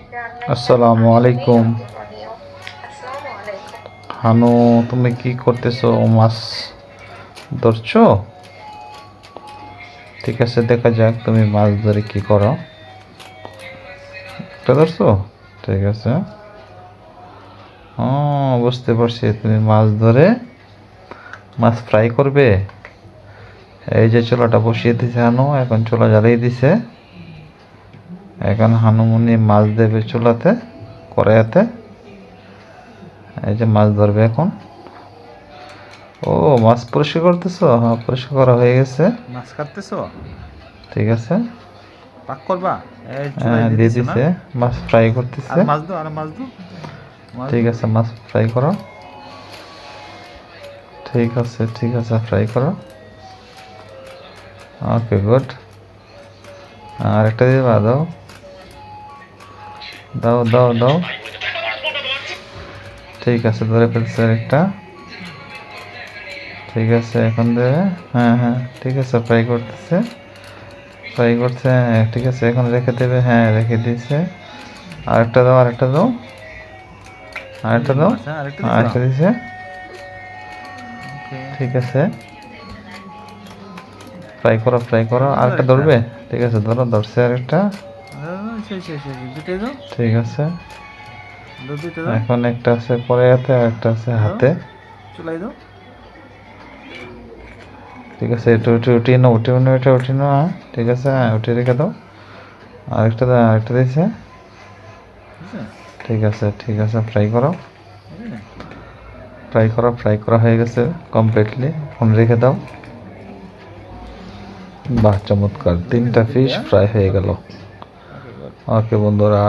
আসসালামু আলাইকুম। হানু, তুমি কি করতেছো? মাছ ধরছো? ঠিক আছে, দেখা যাক তুমি মাছ ধরে কি করো। একটা ধরছো? ঠিক আছে। ও, বুঝতে পারছি, তুমি মাছ ধরে মাছ ফ্রাই করবে। এই যে চুলাটা বসিয়ে দিছে হানু, এখন চুলা জ্বালিয়ে দিছে। এখন হানুমনি মাছ দেবে চুলাতে, কড়াইতে। এই যে মাছ ধরবে এখন। ও, মাছ পরিষ্কার করতেছো? হ্যাঁ, পরিষ্কার করা হয়ে গেছে। মাছ কাটতেছো? ঠিক আছে। পাক করবা? এই চুলায় হ্যাঁ, দিয়ে দিয়ে দিছো না? দিছে। মাছ ফ্রাই আর করতেছে। মাছ দাও, আর মাছ দাও, মাছ ঠিক দাও। আছে, মাছ ফ্রাই করো। ঠিক আছে, ঠিক আছে, ফ্রাই করো। ওকে, গুড। আর একটা দিবা, দাও দাও দাও দাও। ঠিক আছে, ধরে ফেলছে একটা। ঠিক আছে, এখন দেবে। হ্যাঁ হ্যাঁ, ঠিক আছে, ফ্রাই করতেছে, ফ্রাই করছে। হ্যাঁ, ঠিক আছে, এখন রেখে দেবে। হ্যাঁ, রেখে দিয়েছে। আরেকটা দাও, আরেকটা দাও, আরেকটা চিংড়ি দাও। মাছ, হ্যাঁ, আরেকটা দিছো? আরেকটা দিছে। ওকে। ঠিক আছে, ফ্রাই করো, ফ্রাই করো। দাও আরেকটা আরেকটা। ধরবে? ঠিক আছে, ধরো, ধরছে আরেকটা। সেই সেই সেই দুটোই দাও। ঠিক আছে। দাও, দুটো দাও। এখন একটা আছে কড়াইতে আর একটা আছে দাও, হাতে। চুলাই দাও। ঠিক আছে, এটা উঠে উঠিয়ে নাও, উঠিয়ে নাও, এটা উঠিয়ে নাও। হ্যাঁ, ঠিক আছে, হ্যাঁ, উঠিয়ে রেখে দাও। আরেকটা দাও, আরেকটা দিয়েছে। বুঝছো? ঠিক আছে, ঠিক আছে, ফ্রাই করো, বুঝলে? ফ্রাই করো। ফ্রাই করা হয়ে গেছে কমপ্লিটলি। এখন রেখে দাও। বাহ, চমৎকার, হয়ে গেছে 3টা ফিশ দুইটা। ফ্রাই হয়ে গেল। ওকে। ওকে, গুড। ওকে বন্ধুরা।